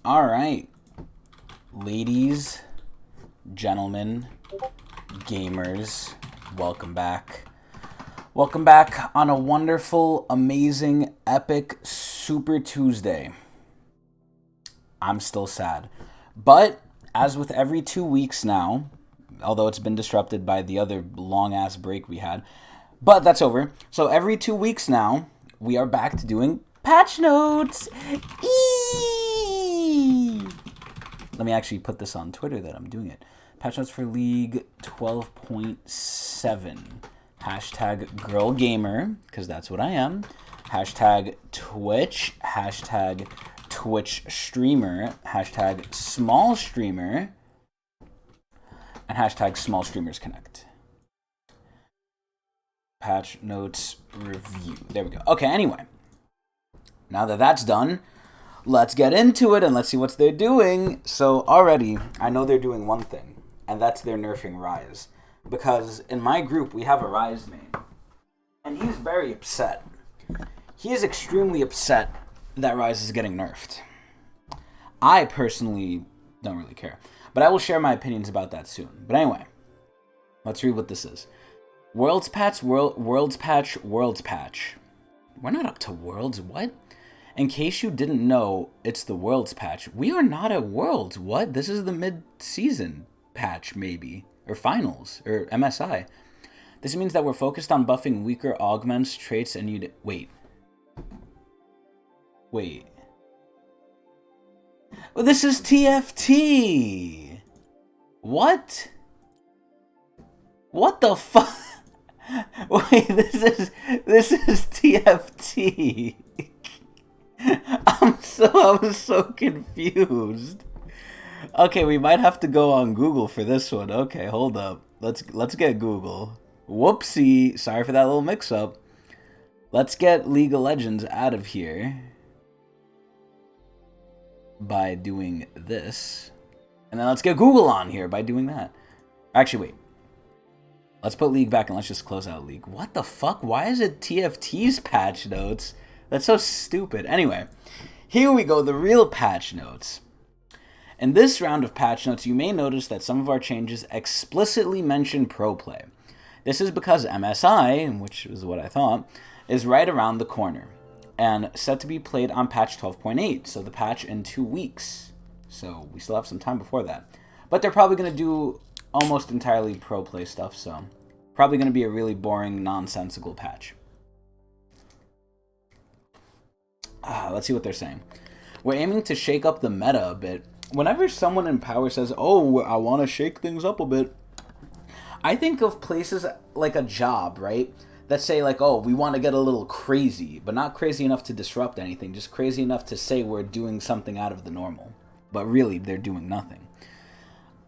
All right, ladies, gentlemen, gamers, welcome back. Welcome back on a wonderful, amazing, epic Super Tuesday. I'm still sad. But, as with every 2 weeks now, although it's been disrupted by the other long-ass break we had, but that's over. So every 2 weeks now, we are back to doing patch notes. Eee! Let me actually put this on Twitter that I'm doing it. Patch notes for League 12.7. Hashtag girl gamer, because that's what I am. Hashtag Twitch. Hashtag Twitch streamer. Hashtag small streamer. And hashtag small streamers connect. Patch notes review. There we go. Okay, anyway. Now that that's done, let's get into it and let's see what they're doing. So already, I know they're doing one thing, and that's they're nerfing Ryze. Because in my group, we have a Ryze main, and he's very upset. He is extremely upset that Ryze is getting nerfed. I personally don't really care, but I will share my opinions about that soon. But anyway, let's read what this is. Worlds patch, worlds patch, worlds patch. We're not up to worlds, what? In case you didn't know, it's the worlds patch. We are not at worlds, what? This is the mid-season patch, maybe. Or finals, or MSI. This means that we're focused on buffing weaker augments, traits, and you... Wait. Well, this is TFT! What? What the fuck? Wait, this is TFT. I was so confused. Okay, we might have to go on Google for this one. Okay, hold up. Let's get Google. Whoopsie. Sorry for that little mix-up. Let's get League of Legends out of here by doing this. And then let's get Google on here by doing that. Actually, wait. Let's put League back and let's just close out League. What the fuck? Why is it TFT's patch notes? That's so stupid. Anyway, here we go, the real patch notes. In this round of patch notes, you may notice that some of our changes explicitly mention pro play. This is because MSI, which is what I thought, is right around the corner and set to be played on patch 12.8, so the patch in 2 weeks. So we still have some time before that. But they're probably going to do almost entirely pro play stuff, so probably going to be a really boring, nonsensical patch. Let's see what they're saying. We're aiming to shake up the meta a bit. Whenever someone in power says, oh, I want to shake things up a bit, I think of places like a job, right? That say like, oh, we want to get a little crazy, but not crazy enough to disrupt anything, just crazy enough to say we're doing something out of the normal. But really, they're doing nothing.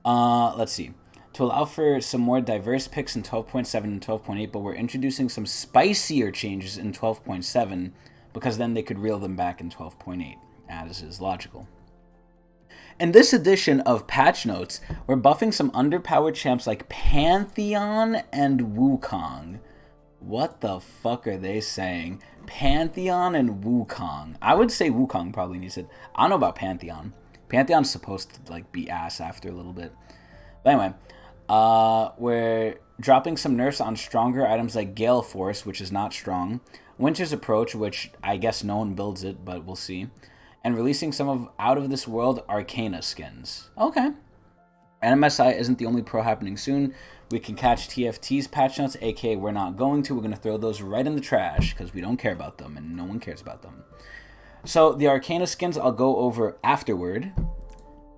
Let's see. To allow for some more diverse picks in 12.7 and 12.8, but we're introducing some spicier changes in 12.7, because then they could reel them back in 12.8, as is logical. In this edition of patch notes, we're buffing some underpowered champs like Pantheon and Wukong. What the fuck are they saying? Pantheon and Wukong. I would say Wukong probably needs it. I don't know about Pantheon. Pantheon's supposed to like be ass after a little bit. But anyway, we're dropping some nerfs on stronger items like Gale Force, which is not strong. Winter's Approach, which I guess no one builds it, but we'll see. And releasing some of out-of-this-world Arcana skins. Okay. NMSI isn't the only pro happening soon. We can catch TFT's patch notes, aka we're not going to. We're going to throw those right in the trash, because we don't care about them, and no one cares about them. So, the Arcana skins I'll go over afterward.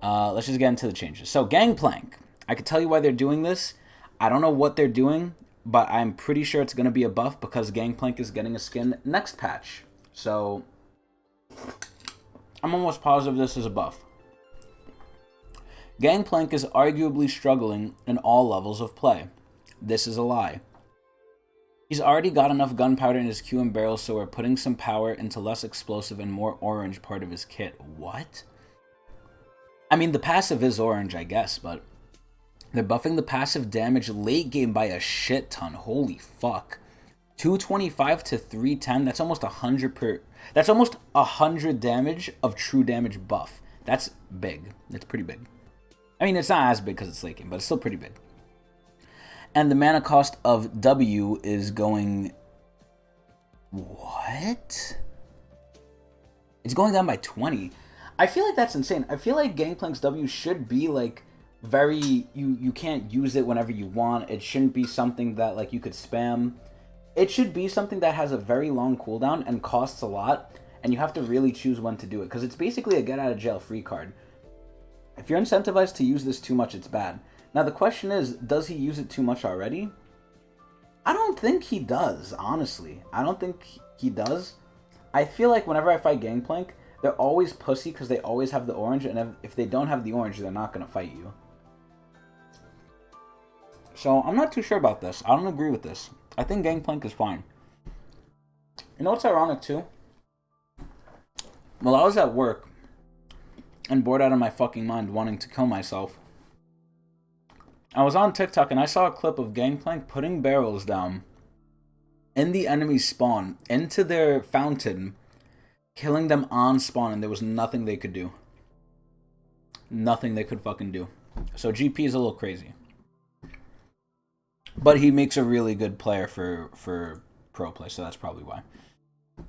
Let's just get into the changes. So, Gangplank. I can tell you why they're doing this. I don't know what they're doing, but I'm pretty sure it's going to be a buff because Gangplank is getting a skin next patch. So, I'm almost positive this is a buff. Gangplank is arguably struggling in all levels of play. This is a lie. He's already got enough gunpowder in his Q and barrels, so we're putting some power into less explosive and more orange part of his kit. What? I mean, the passive is orange, I guess, but they're buffing the passive damage late game by a shit ton. Holy fuck. 225 to 310, that's almost 100 per... That's almost 100 damage of true damage buff. That's big. It's pretty big. I mean, it's not as big because it's late game, but it's still pretty big. And the mana cost of W is going... What? It's going down by 20. I feel like that's insane. I feel like Gangplank's W should be like very... You can't use it whenever you want. It shouldn't be something that like you could spam. It should be something that has a very long cooldown and costs a lot. And you have to really choose when to do it. Because it's basically a get out of jail free card. If you're incentivized to use this too much, it's bad. Now the question is, does he use it too much already? I don't think he does, honestly. I don't think he does. I feel like whenever I fight Gangplank, they're always pussy because they always have the orange, and if they don't have the orange, they're not going to fight you. So I'm not too sure about this. I don't agree with this. I think Gangplank is fine. You know what's ironic too? While I was at work and bored out of my fucking mind wanting to kill myself, I was on TikTok and I saw a clip of Gangplank putting barrels down in the enemy spawn into their fountain, killing them on spawn, and there was nothing they could do. Nothing they could fucking do. So GP is a little crazy. But he makes a really good player for pro play, so that's probably why.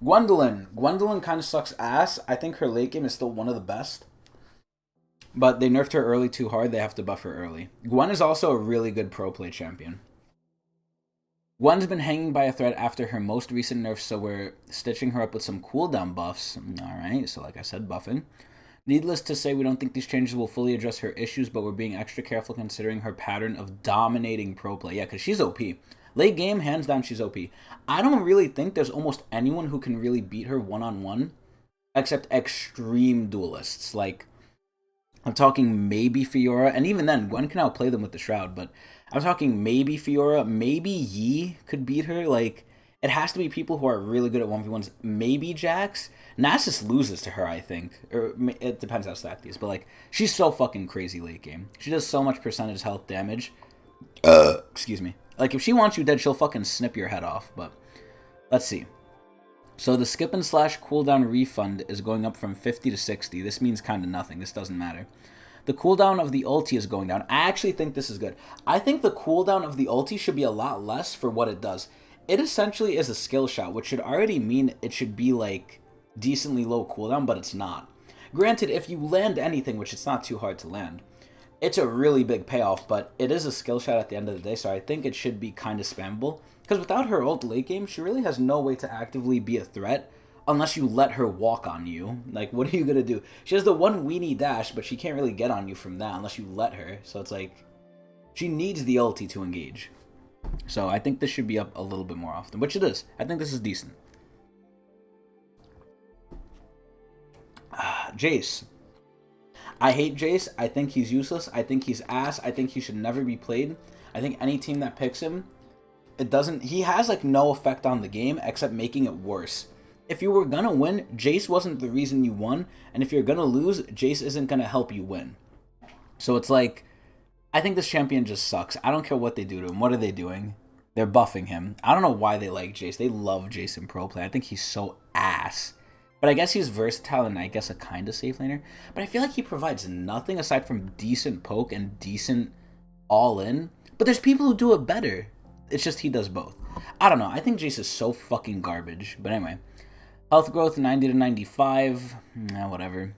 Gwendolyn. Gwendolyn kind of sucks ass. I think her late game is still one of the best. But they nerfed her early too hard. They have to buff her early. Gwen is also a really good pro play champion. Gwen's been hanging by a thread after her most recent nerfs, so we're stitching her up with some cooldown buffs. Alright, so like I said, buffing. Needless to say, we don't think these changes will fully address her issues, but we're being extra careful considering her pattern of dominating pro play. Yeah, because she's OP. Late game, hands down, she's OP. I don't really think there's almost anyone who can really beat her one-on-one, except extreme duelists. Like, I'm talking maybe Fiora, and even then, Gwen can outplay them with the Shroud, but I'm talking maybe Fiora, maybe Yi could beat her. Like, it has to be people who are really good at 1v1s. Maybe Jax. Nasus loses to her, I think. Or it depends how stacked he is, but like, she's so fucking crazy late game. She does so much percentage health damage. Excuse me. Like, if she wants you dead, she'll fucking snip your head off, but let's see. So the skip and slash cooldown refund is going up from 50 to 60. This means kind of nothing. This doesn't matter. The cooldown of the ulti is going down. I actually think this is good. I think the cooldown of the ulti should be a lot less for what it does. It essentially is a skill shot, which should already mean it should be like decently low cooldown, but it's not. Granted, if you land anything, which it's not too hard to land, it's a really big payoff, but it is a skill shot at the end of the day, so I think it should be kind of spammable. Because without her ult late game, she really has no way to actively be a threat unless you let her walk on you. Like, what are you going to do? She has the one weenie dash, but she can't really get on you from that unless you let her. So it's like, she needs the ulti to engage. So I think this should be up a little bit more often, which it is. I think this is decent. Jace. I hate Jace. I think he's useless. I think he's ass. I think he should never be played. I think any team that picks him, he has like no effect on the game except making it worse. If you were gonna win, Jace wasn't the reason you won, and if you're gonna lose, Jace isn't gonna help you win. So it's like, I think this champion just sucks. I don't care what they do to him. What are they doing? They're buffing him. I don't know why they like Jace. They love Jace in pro play. I think he's so ass. But I guess he's versatile and I guess a kind of safe laner. But I feel like he provides nothing aside from decent poke and decent all-in. But there's people who do it better. It's just he does both. I don't know. I think Jace is so fucking garbage. But anyway. Health growth 90 to 95. Whatever.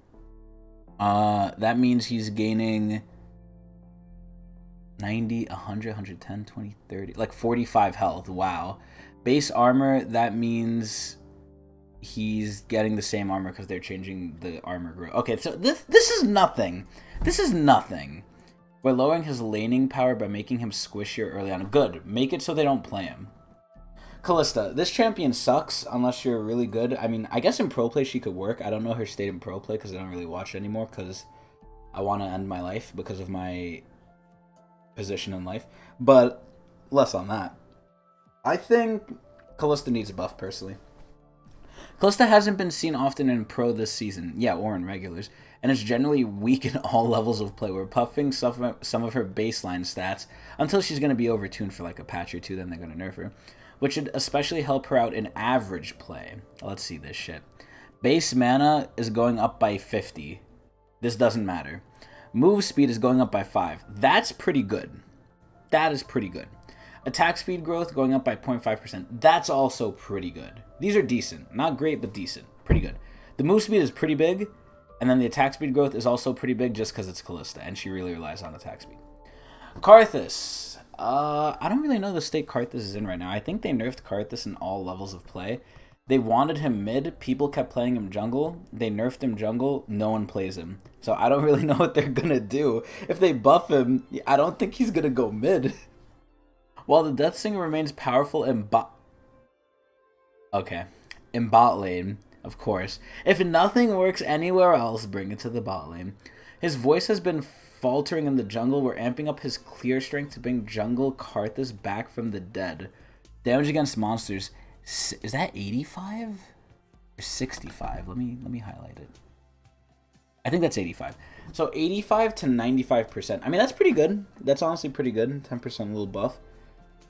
That means he's gaining 90, 100, 110, 20, 30. Like 45 health. Wow. Base armor, that means he's getting the same armor because they're changing the armor growth. Okay, so this is nothing. This is nothing. We're lowering his laning power by making him squishier early on. Good. Make it so they don't play him. Kalista. This champion sucks unless you're really good. I mean, I guess in pro play she could work. I don't know her state in pro play because I don't really watch it anymore because I want to end my life because of my position in life. But less on that. I think Kalista needs a buff personally. Kalista hasn't been seen often in pro this season. Yeah, or in regulars. And is generally weak in all levels of play. We're puffing some of her baseline stats until she's going to be overtuned for like a patch or two, then they're going to nerf her. Which should especially help her out in average play. Let's see this shit. Base mana is going up by 50. This doesn't matter. Move speed is going up by 5. That's pretty good. That is pretty good. Attack speed growth going up by 0.5%. That's also pretty good. These are decent. Not great, but decent. Pretty good. The move speed is pretty big, and then the attack speed growth is also pretty big just because it's Kalista, and she really relies on attack speed. Karthus. I don't really know the state Karthus is in right now. I think they nerfed Karthus in all levels of play. They wanted him mid. People kept playing him jungle. They nerfed him jungle. No one plays him. So I don't really know what they're going to do. If they buff him, I don't think he's going to go mid. While the Death Singer remains powerful in bot... Okay. In bot lane, of course. If nothing works anywhere else, bring it to the bot lane. His voice has been faltering in the jungle. We're amping up his clear strength to bring jungle Karthus back from the dead. Damage against monsters. Is that 85 or 65? Let me highlight it. I think that's 85. So 85 to 95%. I mean, that's pretty good. That's honestly pretty good. 10% little buff.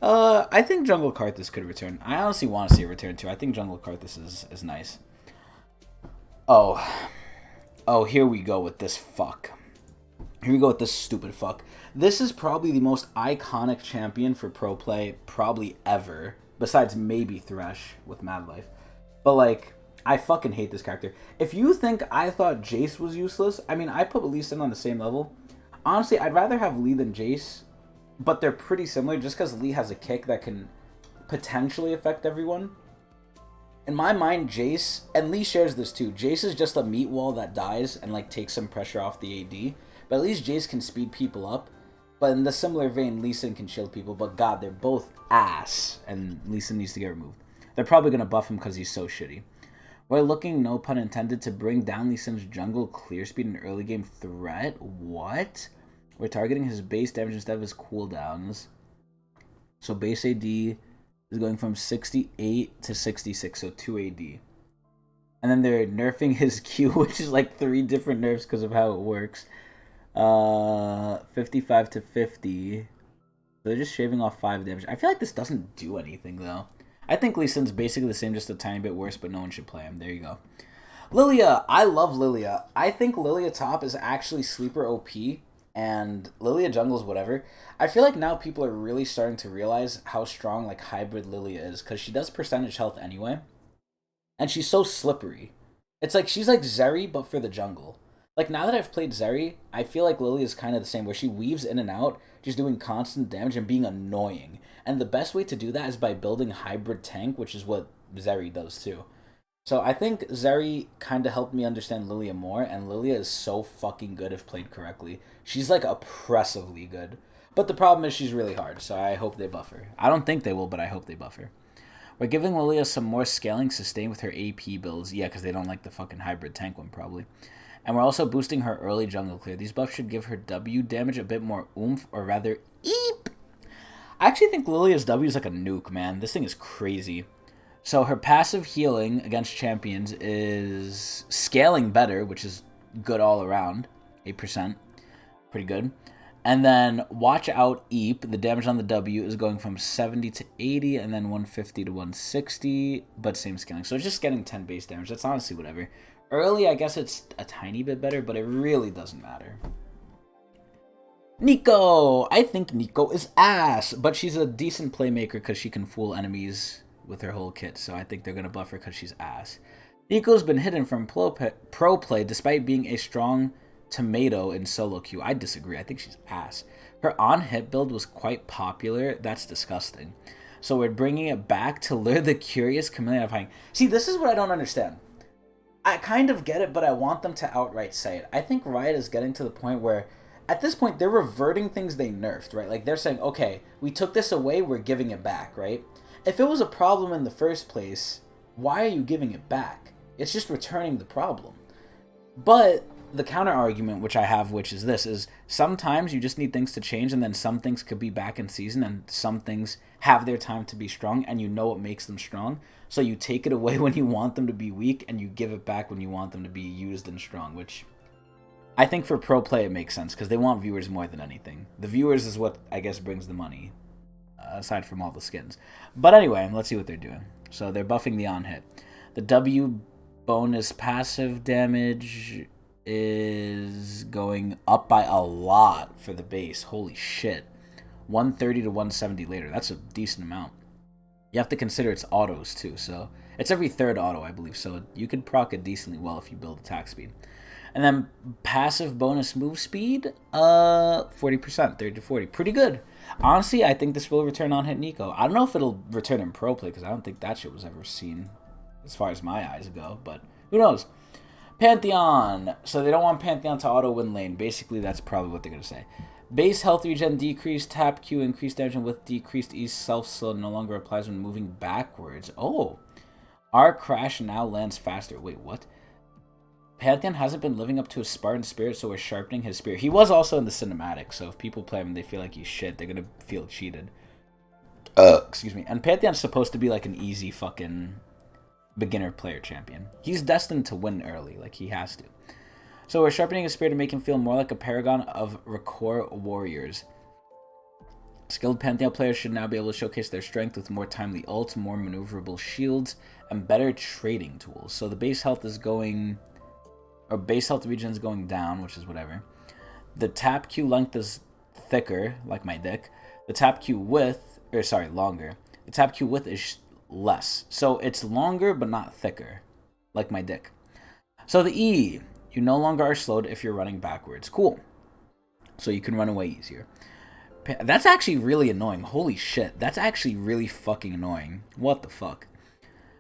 I think jungle Karthus could return. I honestly want to see it return too. I think jungle Karthus is nice. Oh, here we go with this fuck. Here we go with this stupid fuck. This is probably the most iconic champion for pro play probably ever. Besides maybe Thresh with Mad Life. But like, I fucking hate this character. If you think I thought Jace was useless, I mean, I put Lee Sin on the same level. Honestly, I'd rather have Lee than Jace. But they're pretty similar just because Lee has a kick that can potentially affect everyone. In my mind, Jace, and Lee shares this too, Jace is just a meat wall that dies and like takes some pressure off the AD. But at least Jace can speed people up. But in the similar vein, Lee Sin can shield people. But god, they're both ass. And Lee Sin needs to get removed. They're probably going to buff him because he's so shitty. We're looking, no pun intended, to bring down Lee Sin's jungle clear speed and early game threat. What? We're targeting his base damage instead of his cooldowns. So base AD is going from 68 to 66. So 2 AD. And then they're nerfing his Q, which is like 3 different nerfs because of how it works. 55 to 50. So they're just shaving off 5 damage. I feel like this doesn't do anything though. I think Lee Sin's basically the same, just a tiny bit worse, but no one should play him. There you go. Lilia. I love Lilia. I think Lilia top is actually sleeper OP, and Lilia jungle's whatever. I feel like now people are really starting to realize how strong like hybrid Lilia is, because she does percentage health anyway. And she's so slippery. It's like she's like Zeri, but for the jungle. Like, now that I've played Zeri, I feel like Lily is kind of the same, where she weaves in and out, just doing constant damage and being annoying. And the best way to do that is by building hybrid tank, which is what Zeri does too. So I think Zeri kind of helped me understand Lilia more, and Lilia is so fucking good if played correctly. She's like oppressively good. But the problem is she's really hard, so I hope they buff her. I don't think they will, but I hope they buff her. We're giving Lilia some more scaling sustain with her AP builds. Yeah, because they don't like the fucking hybrid tank one, probably. And we're also boosting her early jungle clear. These buffs should give her W damage a bit more oomph, or rather, eep! I actually think Lilia's W is like a nuke, man. This thing is crazy. So her passive healing against champions is scaling better, which is good all around. 8%. Pretty good. And then watch out Eep. The damage on the W is going from 70 to 80, and then 150 to 160, but same scaling. So it's just getting 10 base damage. That's honestly whatever. Early, I guess it's a tiny bit better, but it really doesn't matter. Nico! I think Nico is ass, but she's a decent playmaker because she can fool enemies with her whole kit, so I think they're going to buff her because she's ass. Nico's been hidden from pro play despite being a strong tomato in solo queue. I disagree. I think she's ass. Her on-hit build was quite popular. That's disgusting. So we're bringing it back to lure the curious chameleon of hiding. See, this is what I don't understand. I kind of get it, but I want them to outright say it. I think Riot is getting to the point where, at this point, they're reverting things they nerfed, right? Like, they're saying, okay, we took this away, we're giving it back, right? If it was a problem in the first place, why are you giving it back? It's just returning the problem. But the counter argument, which I have, which is this, is sometimes you just need things to change, and then some things could be back in season, and some things have their time to be strong, and you know what makes them strong. So you take it away when you want them to be weak, and you give it back when you want them to be used and strong, which I think for pro play it makes sense, because they want viewers more than anything. The viewers is what, I guess, brings the money, aside from all the skins. But anyway, let's see what they're doing. So they're buffing the on-hit. The W bonus passive damage is going up by a lot for the base. Holy shit. 130 to 170 later. That's a decent amount. You have to consider it's autos too, so it's every third auto, I believe, so you could proc it decently well if you build attack speed. And then passive bonus move speed, 40%, 30 to 40. Pretty good. Honestly, I think this will return on hit Nico. I don't know if it'll return in pro play, because I don't think that shit was ever seen as far as my eyes go, but who knows. Pantheon. So they don't want Pantheon to auto win lane. Basically, that's probably what they're going to say. Base health regen decreased, tap Q increased damage, and with decreased E self-slow no longer applies when moving backwards. Oh. Our crash now lands faster. Wait, what? Pantheon hasn't been living up to his Spartan spirit, so we're sharpening his spirit. He was also in the cinematic, so if people play him and they feel like he's shit, they're going to feel cheated. Excuse me. And Pantheon's supposed to be like an easy fucking beginner player champion. He's destined to win early, like he has to. So we're sharpening his spirit to make him feel more like a paragon of Recore warriors. Skilled Pantheon players should now be able to showcase their strength with more timely ults, more maneuverable shields, and better trading tools. So the base health is going... or base health regen is going down, which is whatever. The tap Q length is thicker, like my dick. The tap Q width... or sorry, longer. The tap Q width is less. So it's longer, but not thicker, like my dick. So the E... you no longer are slowed if you're running backwards. Cool. So you can run away easier. That's actually really annoying. Holy shit. That's actually really fucking annoying. What the fuck?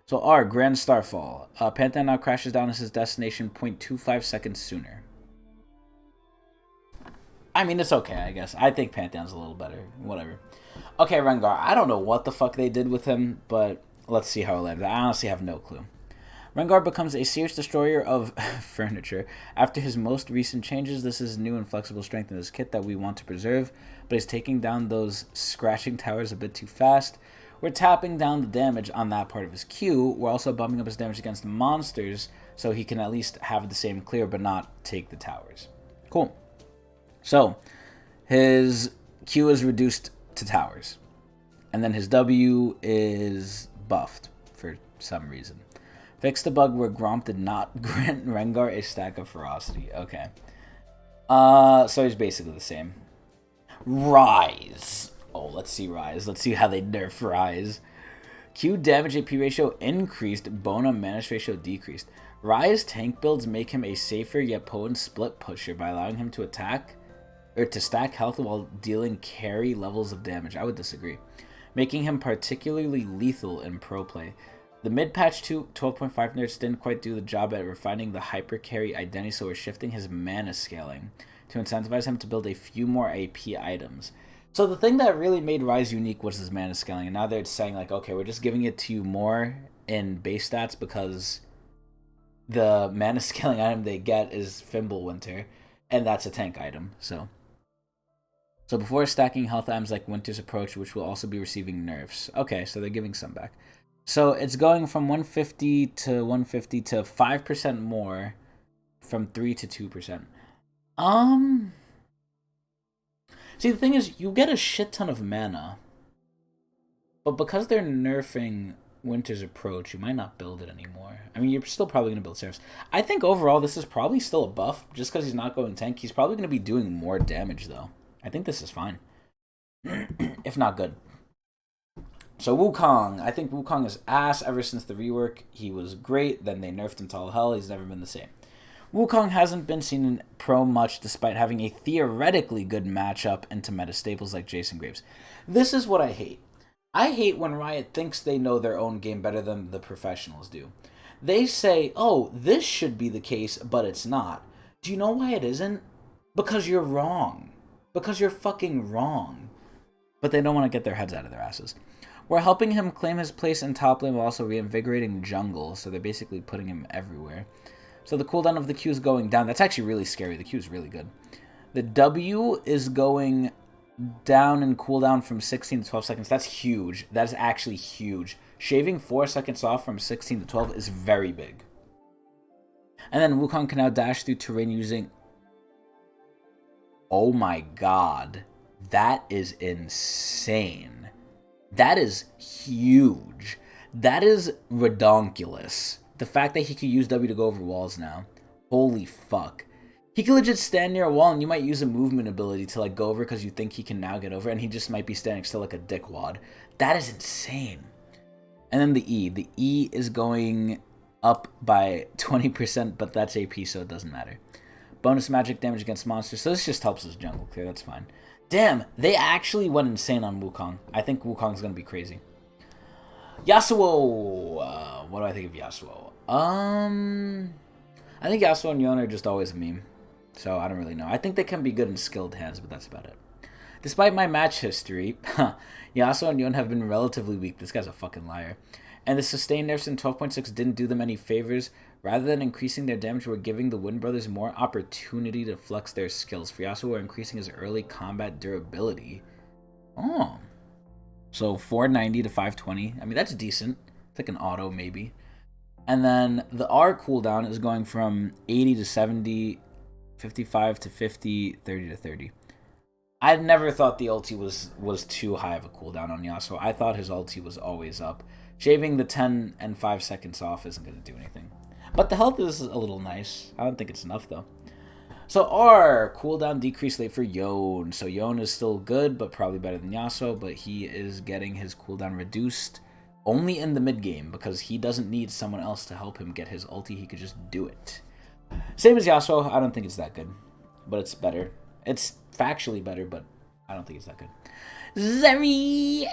So R, Grand Starfall. Pantheon now crashes down as his destination 0.25 seconds sooner. I mean, it's okay, I guess. I think Pantheon's a little better. Whatever. Okay, Rengar. I don't know what the fuck they did with him, but let's see how it landed. I honestly have no clue. Rengar becomes a serious destroyer of furniture. After his most recent changes, this is new and flexible strength in his kit that we want to preserve, but he's taking down those scratching towers a bit too fast. We're tapping down the damage on that part of his Q. We're also bumping up his damage against monsters, so he can at least have the same clear, but not take the towers. Cool. So, his Q is reduced to towers, and then his W is buffed for some reason. Fix the bug where Gromp did not grant Rengar a stack of ferocity. Okay. So he's basically the same. Ryze. Oh, let's see Ryze. Let's see how they nerf Ryze. Q damage AP ratio increased. Bona manage ratio decreased. Ryze tank builds make him a safer yet potent split pusher by allowing him to attack or to stack health while dealing carry levels of damage. I would disagree. Making him particularly lethal in pro play. The mid-patch 12.5 nerds didn't quite do the job at refining the hyper-carry identity, so we're shifting his mana scaling to incentivize him to build a few more AP items. So the thing that really made Ryze unique was his mana scaling, and now they're saying, like, okay, we're just giving it to you more in base stats because the mana scaling item they get is Fimbulwinter, and that's a tank item, so before stacking health items like Winter's Approach, which will also be receiving nerfs. Okay, so they're giving some back. So it's going from 150 to 150 to 5% more from 3 to 2%. See, the thing is, you get a shit ton of mana. But because they're nerfing Winter's Approach, you might not build it anymore. I mean, you're still probably going to build Seraphs. I think overall this is probably still a buff. Just because he's not going tank, he's probably going to be doing more damage, though. I think this is fine. If not good. So Wukong, I think Wukong is ass ever since the rework. He was great, then they nerfed him to all hell. He's never been the same. Wukong hasn't been seen in pro much despite having a theoretically good matchup into meta staples like Jason Graves. This is what I hate. I hate when Riot thinks they know their own game better than the professionals do. They say, oh, this should be the case, but it's not. Do you know why it isn't? Because you're wrong. Because you're fucking wrong. But they don't want to get their heads out of their asses. We're helping him claim his place in top lane while also reinvigorating jungle, so they're basically putting him everywhere. So the cooldown of the Q is going down. That's actually really scary. The Q is really good. The W is going down in cooldown from 16 to 12 seconds. That's huge. That is actually huge. Shaving 4 seconds off from 16 to 12 is very big. And then Wukong can now dash through terrain using... Oh my god. That is insane. That is huge. That is redonkulous. The fact that he could use W to go over walls now. Holy fuck. He could legit stand near a wall and you might use a movement ability to like go over because you think he can now get over, and he just might be standing still like a dickwad. That is insane. And then the E. The E is going up by 20%, but that's AP, so it doesn't matter. Bonus magic damage against monsters. So this just helps us jungle clear. That's fine. Damn, they actually went insane on Wukong. I think Wukong's going to be crazy. Yasuo. What do I think of Yasuo? I think Yasuo and Yone are just always a meme. So I don't really know. I think they can be good in skilled hands, but that's about it. Despite my match history, Yasuo and Yone have been relatively weak. This guy's a fucking liar. And the sustained nerfs in 12.6 didn't do them any favors. Rather than increasing their damage, we're giving the Wind Brothers more opportunity to flex their skills. For Yasuo, we're increasing his early combat durability. Oh. So 490 to 520. I mean, that's decent. It's like an auto, maybe. And then the R cooldown is going from 80 to 70, 55 to 50, 30 to 30. I never thought the ulti was too high of a cooldown on Yasuo. I thought his ulti was always up. Shaving the 10 and 5 seconds off isn't going to do anything. But the health is a little nice. I don't think it's enough, though. So R, cooldown decrease late for Yone. So Yone is still good, but probably better than Yasuo. But he is getting his cooldown reduced only in the mid-game, because he doesn't need someone else to help him get his ulti. He could just do it. Same as Yasuo. I don't think it's that good, but it's better. It's factually better, but I don't think it's that good. Zeri!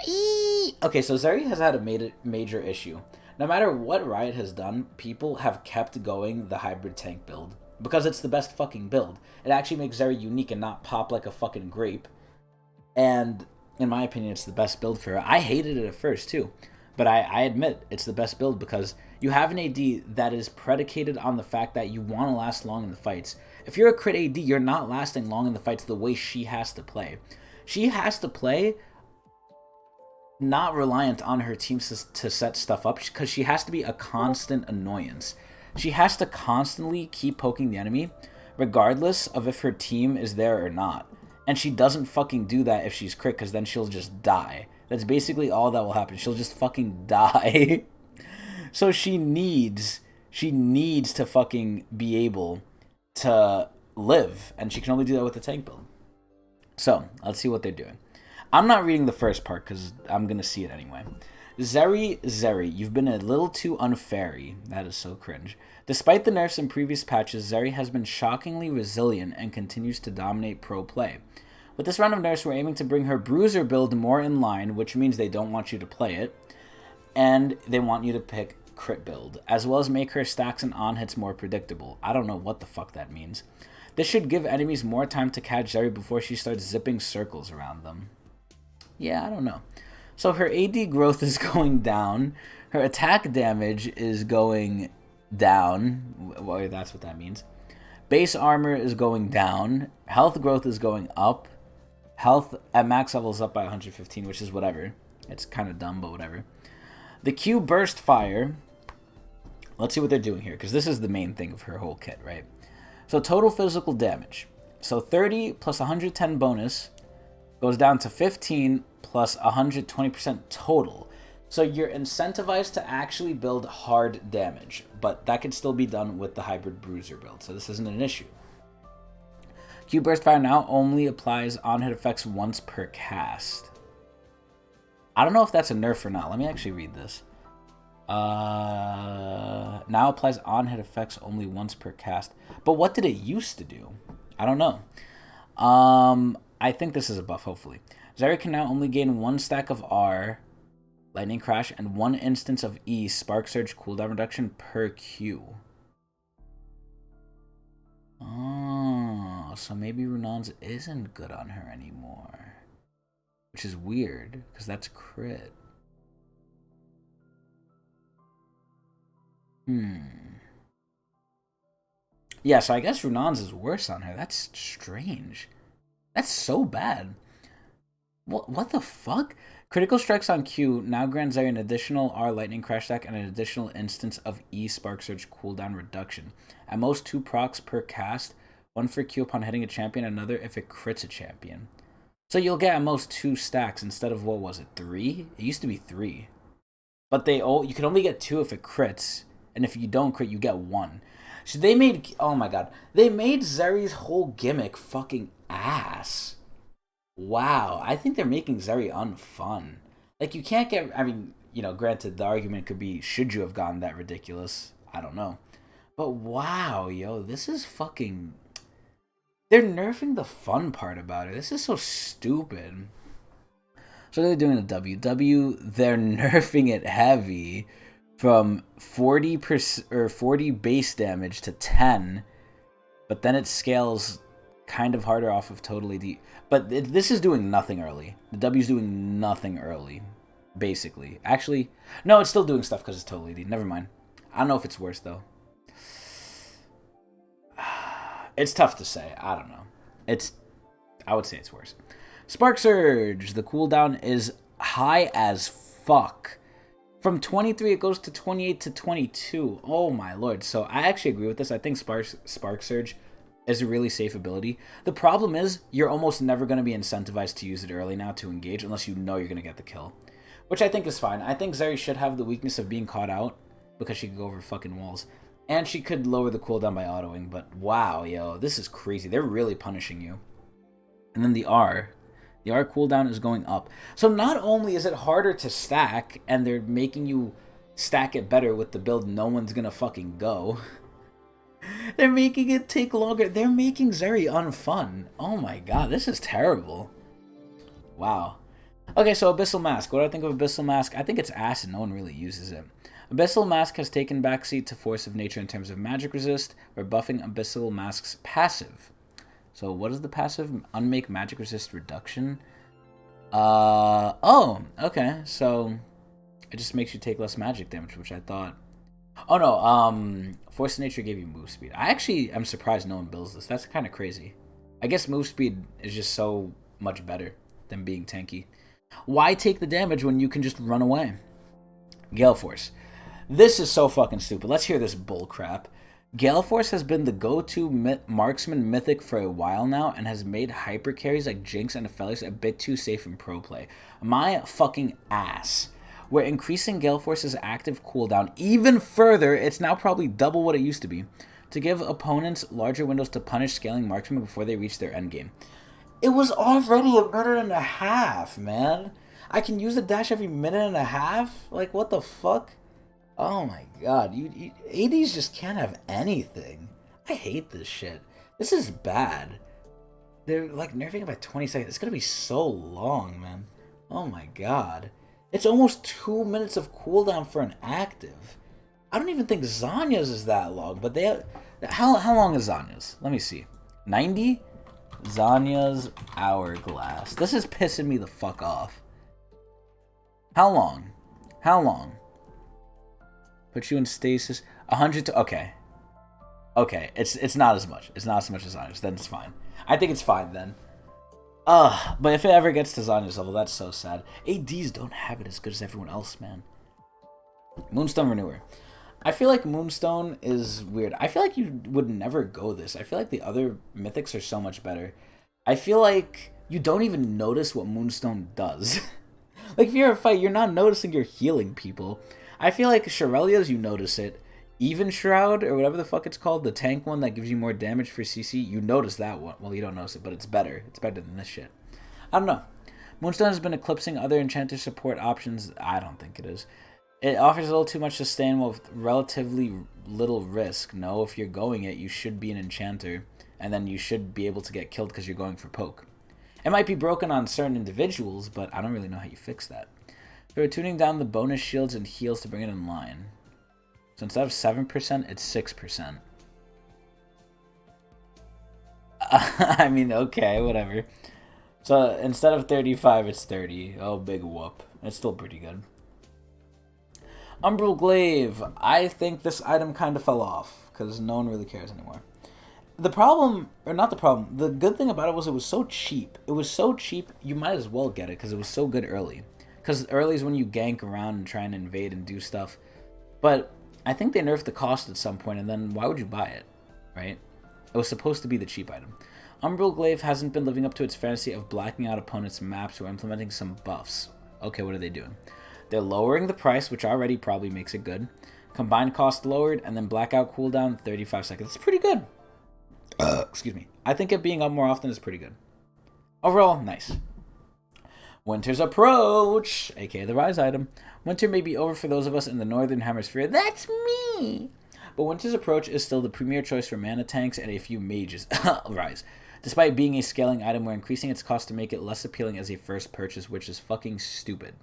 Okay, so Zeri has had a major issue. No matter what Riot has done, people have kept going the hybrid tank build, because it's the best fucking build. It actually makes Zeri unique and not pop like a fucking grape. And in my opinion, it's the best build for her. I hated it at first too, but I admit it's the best build because you have an AD that is predicated on the fact that you want to last long in the fights. If you're a crit AD, you're not lasting long in the fights the way she has to play. She has to play not reliant on her teams to set stuff up, because she has to be a constant annoyance. She has to constantly keep poking the enemy, regardless of if her team is there or not. And she doesn't fucking do that if she's crit, because then she'll just die. That's basically all that will happen. She'll just fucking die. So she needs to fucking be able to live, and she can only do that with the tank build. So, let's see what they're doing. I'm not reading the first part because I'm going to see it anyway. Zeri, you've been a little too unfairy. That is so cringe. Despite the nerfs in previous patches, Zeri has been shockingly resilient and continues to dominate pro play. With this round of nerfs, we're aiming to bring her bruiser build more in line, which means they don't want you to play it, and they want you to pick crit build, as well as make her stacks and on-hits more predictable. I don't know what the fuck that means. This should give enemies more time to catch Zeri before she starts zipping circles around them. Yeah, I don't know. So her AD growth is going down. Her attack damage is going down. Well, that's what that means. Base armor is going down. Health growth is going up. Health at max level is up by 115, which is whatever. It's kind of dumb, but whatever. The Q burst fire. Let's see what they're doing here, because this is the main thing of her whole kit, right? So total physical damage. So 30 plus 110 bonus goes down to 15 plus 120% total. So you're incentivized to actually build hard damage, but that can still be done with the hybrid bruiser build, so this isn't an issue. Q burst fire now only applies on-hit effects once per cast. I don't know if that's a nerf or not. Let me actually read this. Now applies on-hit effects only once per cast. But what did it used to do? I don't know. I think this is a buff, hopefully. Zeri can now only gain one stack of R, Lightning Crash, and one instance of E, Spark Surge cooldown reduction per Q. Oh, so maybe Runon's isn't good on her anymore. Which is weird, because that's crit. Yeah, so I guess Runon's is worse on her. That's strange. That's so bad. What the fuck? Critical strikes on Q now grants Zeri an additional R Lightning Crash stack and an additional instance of E Spark Surge cooldown reduction. At most 2 procs per cast, one for Q upon hitting a champion, another if it crits a champion. So you'll get at most 2 stacks instead of, what was it, 3? It used to be 3. But you can only get 2 if it crits, and if you don't crit, you get 1. So they made, oh my god, they made Zeri's whole gimmick fucking ass. Wow, I think they're making Zeri unfun. Like, you can't get, I mean, you know, granted, the argument could be, should you have gone that ridiculous? I don't know. But wow, yo, this is fucking, they're nerfing the fun part about it. This is so stupid. So they're doing a WW, they're nerfing it heavy from 40% or 40 base damage to 10, but then it scales kind of harder off of total AD. But this is doing nothing early. The W's doing nothing early, basically. Actually, no, it's still doing stuff because it's total AD. Never mind. I don't know if it's worse, though. It's tough to say. I don't know. I would say it's worse. Spark Surge. The cooldown is high as fuck. From 23, it goes to 28 to 22. Oh my lord. So I actually agree with this. I think Spark Surge is a really safe ability. The problem is, you're almost never going to be incentivized to use it early now to engage unless you know you're going to get the kill. Which I think is fine. I think Zeri should have the weakness of being caught out because she could go over fucking walls. And she could lower the cooldown by autoing. But wow, yo, this is crazy. They're really punishing you. And then the R. The R cooldown is going up. So not only is it harder to stack, and they're making you stack it better with the build no one's gonna fucking go. They're making it take longer. They're making Zeri unfun. Oh my god, this is terrible. Wow. Okay, so Abyssal Mask. What do I think of Abyssal Mask? I think it's ass and no one really uses it. Abyssal Mask has taken backseat to Force of Nature in terms of magic resist. We're buffing Abyssal Mask's passive. So what is the passive? Unmake magic resist reduction. Oh, okay. So it just makes you take less magic damage, which I thought. Oh no, Force of Nature gave you move speed. I actually am surprised no one builds this. That's kind of crazy. I guess move speed is just so much better than being tanky. Why take the damage when you can just run away? Gale Force. This is so fucking stupid. Let's hear this bull crap. Gale Force has been the go-to marksman mythic for a while now and has made hyper carries like Jinx and Aphelios a bit too safe in pro play. My fucking ass. We're increasing Gale Force's active cooldown even further. It's now probably double what it used to be, to give opponents larger windows to punish scaling marksmen before they reach their endgame. It was already a minute and a half, man. I can use the dash every minute and a half? Like, what the fuck? Oh my god, ADs just can't have anything. I hate this shit. This is bad. They're like nerfing it by 20 seconds. It's gonna be so long, man. Oh my god. It's almost 2 minutes of cooldown for an active. I don't even think Zanya's is that long, but they have... How long is Zanya's? Let me see. 90? Zanya's Hourglass. This is pissing me the fuck off. How long? How long? Put you in stasis. 100 to... Okay. Okay. It's not as much. It's not as much as Zanya's. Then it's fine. I think it's fine then. But if it ever gets to Zanya's level, that's so sad. ADs don't have it as good as everyone else, man. Moonstone Renewer. I feel like Moonstone is weird. I feel like you would never go this. I feel like the other mythics are so much better. I feel like you don't even notice what Moonstone does. Like, if you're in a fight, you're not noticing you're healing people. I feel like Shirelia's, you notice it. Even Shroud, or whatever the fuck it's called, the tank one that gives you more damage for CC, you notice that one. Well, you don't notice it, but it's better. It's better than this shit. I don't know. Moonstone has been eclipsing other enchanter support options. I don't think it is. It offers a little too much sustain with relatively little risk. No, if you're going it, you should be an enchanter, and then you should be able to get killed because you're going for poke. It might be broken on certain individuals, but I don't really know how you fix that. We're tuning down the bonus shields and heals to bring it in line. So instead of 7%, it's 6%. I mean, okay, whatever. So instead of 35, it's 30. Oh, big whoop. It's still pretty good. Umbral Glaive. I think this item kind of fell off because no one really cares anymore. The problem, or not the problem, the good thing about it was so cheap. It was so cheap, you might as well get it because it was so good early. Because early is when you gank around and try and invade and do stuff. But I think they nerfed the cost at some point, and then why would you buy it, right? It was supposed to be the cheap item. Umbral Glaive hasn't been living up to its fantasy of blacking out opponents' maps or implementing some buffs. Okay, what are they doing? They're lowering the price, which already probably makes it good. Combined cost lowered, and then blackout cooldown 35 seconds. It's pretty good. Excuse me. I think it being up more often is pretty good. Overall, nice. Winter's approach, aka the Ryze item. Winter may be over for those of us in the northern hemisphere. That's me! But Winter's approach is still the premier choice for mana tanks and a few mages. Ryze. Despite being a scaling item, we're increasing its cost to make it less appealing as a first purchase, which is fucking stupid.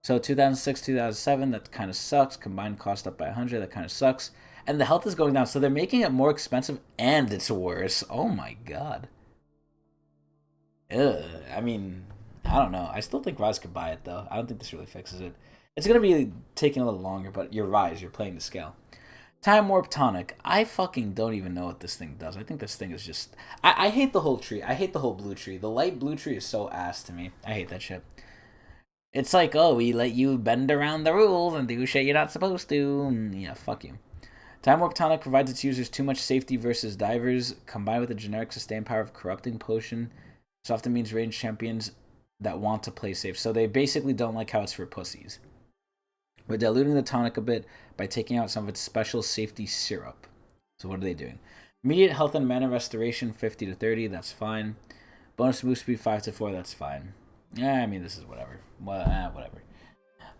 So 2006, 2007, that kind of sucks. Combined cost up by 100, that kind of sucks. And the health is going down, so they're making it more expensive and it's worse. Oh my god. Ugh. I mean, I don't know. I still think Ryze could buy it, though. I don't think this really fixes it. It's going to be taking a little longer, but you're Ryze. You're playing the scale. Time Warp Tonic. I fucking don't even know what this thing does. I think this thing is just... I hate the whole tree. I hate the whole blue tree. The light blue tree is so ass to me. I hate that shit. It's like, oh, we let you bend around the rules and do shit you're not supposed to. Yeah, fuck you. Time Warp Tonic provides its users too much safety versus divers, combined with the generic sustained power of Corrupting Potion. This often means ranged champions that want to play safe. So they basically don't like how it's for pussies. We're diluting the tonic a bit by taking out some of its special safety syrup. So what are they doing? Immediate health and mana restoration 50 to 30, that's fine. Bonus move speed 5 to 4, that's fine. Yeah, I mean, this is whatever. Whatever.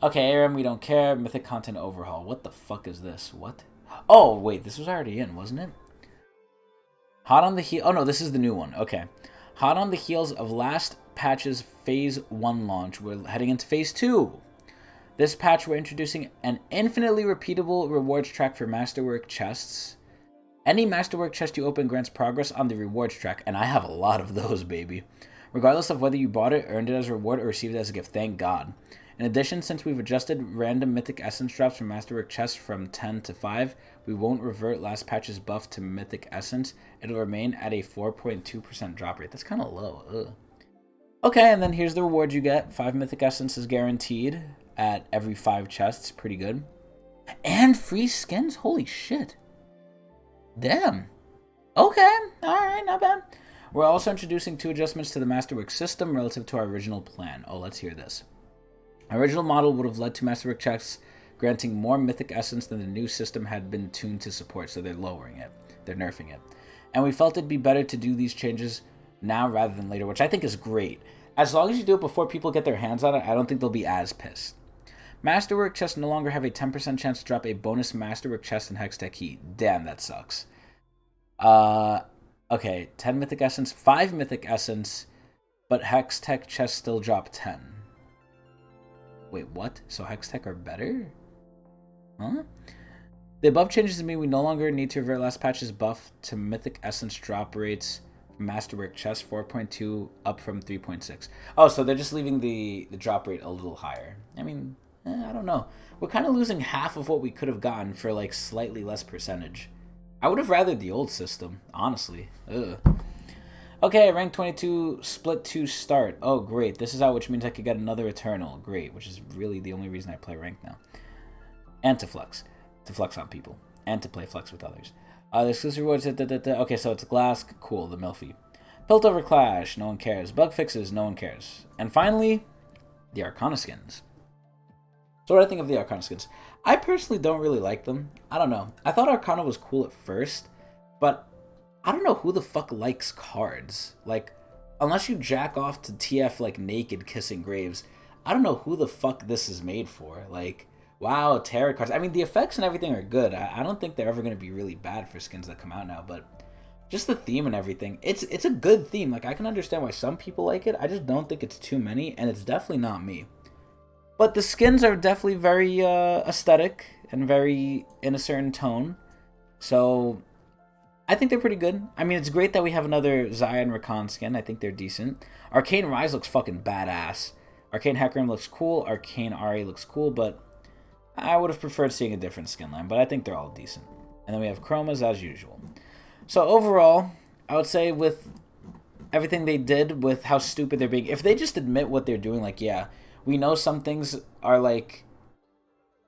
Okay, ARM, we don't care. Mythic content overhaul. What the fuck is this? What? Oh, wait, this was already in, wasn't it? Hot on the heel. Oh, no, this is the new one. Okay. Hot on the heels of last patch's Phase 1 launch, we're heading into Phase 2. This patch, we're introducing an infinitely repeatable rewards track for Masterwork chests. Any Masterwork chest you open grants progress on the rewards track, and I have a lot of those, baby. Regardless of whether you bought it, earned it as a reward, or received it as a gift, thank God. In addition, since we've adjusted random Mythic Essence drops from Masterwork chests from 10 to 5, we won't revert last patch's buff to Mythic Essence. It'll remain at a 4.2% drop rate. That's kind of low. Ugh. Okay, and then here's the reward you get. 5 Mythic Essence is guaranteed at every 5 chests. Pretty good. And free skins? Holy shit. Damn. Okay, alright, not bad. We're also introducing 2 adjustments to the Masterwork system relative to our original plan. Oh, let's hear this. Our original model would have led to Masterwork chests granting more Mythic Essence than the new system had been tuned to support, so they're lowering it. They're nerfing it. And we felt it'd be better to do these changes now rather than later, which I think is great. As long as you do it before people get their hands on it, I don't think they'll be as pissed. Masterwork chests no longer have a 10% chance to drop a bonus Masterwork chest in Hextech Key. Damn, that sucks. Okay, 10 Mythic Essence, 5 Mythic Essence, but Hextech chests still drop 10. Wait, what? So Hextech are better? Huh? The above changes mean we no longer need to revert last patch's buff to Mythic Essence drop rates from Masterwork chest 4.2 up from 3.6. Oh, so they're just leaving the drop rate a little higher. I mean, I don't know. We're kind of losing half of what we could have gotten for like slightly less percentage. I would have rathered the old system, honestly. Ugh. Okay, rank 22, split 2 start. Oh, great. This is out, which means I could get another Eternal. Great, which is really the only reason I play rank now. And to flex. To flex on people. And to play flex with others. The exclusive rewards... Okay, so it's Glass. Cool, the Milfy. Piltover Clash. No one cares. Bug fixes. No one cares. And finally, the Archon Skins. So what do I think of the Archon Skins? I personally don't really like them. I don't know. I thought Arcana was cool at first, but I don't know who the fuck likes cards. Like, unless you jack off to TF like naked kissing graves, I don't know who the fuck this is made for. Like, wow, tarot cards. I mean, the effects and everything are good. I don't think they're ever going to be really bad for skins that come out now, but just the theme and everything, it's a good theme. Like, I can understand why some people like it. I just don't think it's too many, and it's definitely not me. But the skins are definitely very aesthetic and very in a certain tone. So I think they're pretty good. I mean, it's great that we have another Zeri and Archon skin. I think they're decent. Arcane Ryze looks fucking badass. Arcane Hecarim looks cool. Arcane Ari looks cool, but I would have preferred seeing a different skin line. But I think they're all decent. And then we have Chromas as usual. So overall, I would say with everything they did, with how stupid they're being, if they just admit what they're doing, like, yeah, we know some things are like,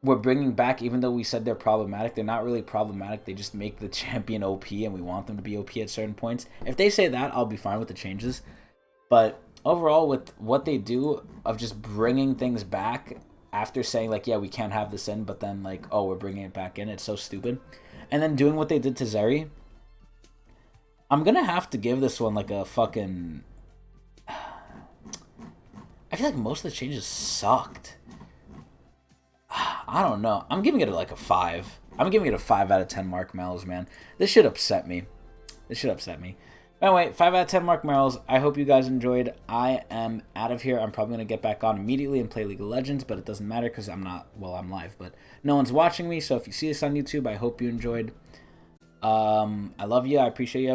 we're bringing back, even though we said they're problematic, they're not really problematic. They just make the champion OP and we want them to be OP at certain points. If they say that, I'll be fine with the changes. But overall, with what they do of just bringing things back, after saying like, yeah, we can't have this in, but then like, oh, we're bringing it back in. It's so stupid. And then doing what they did to Zeri. I'm gonna have to give this one like a fucking... I feel like most of the changes sucked. I don't know. I'm giving it like a 5. I'm giving it a 5 out of 10 Mark Mells, man. This should upset me. Anyway, 5 out of 10 Mark Merrills. I hope you guys enjoyed. I am out of here. I'm probably going to get back on immediately and play League of Legends, but it doesn't matter because I'm not, well, I'm live, but no one's watching me, so if you see this on YouTube, I hope you enjoyed. I love you. I appreciate you.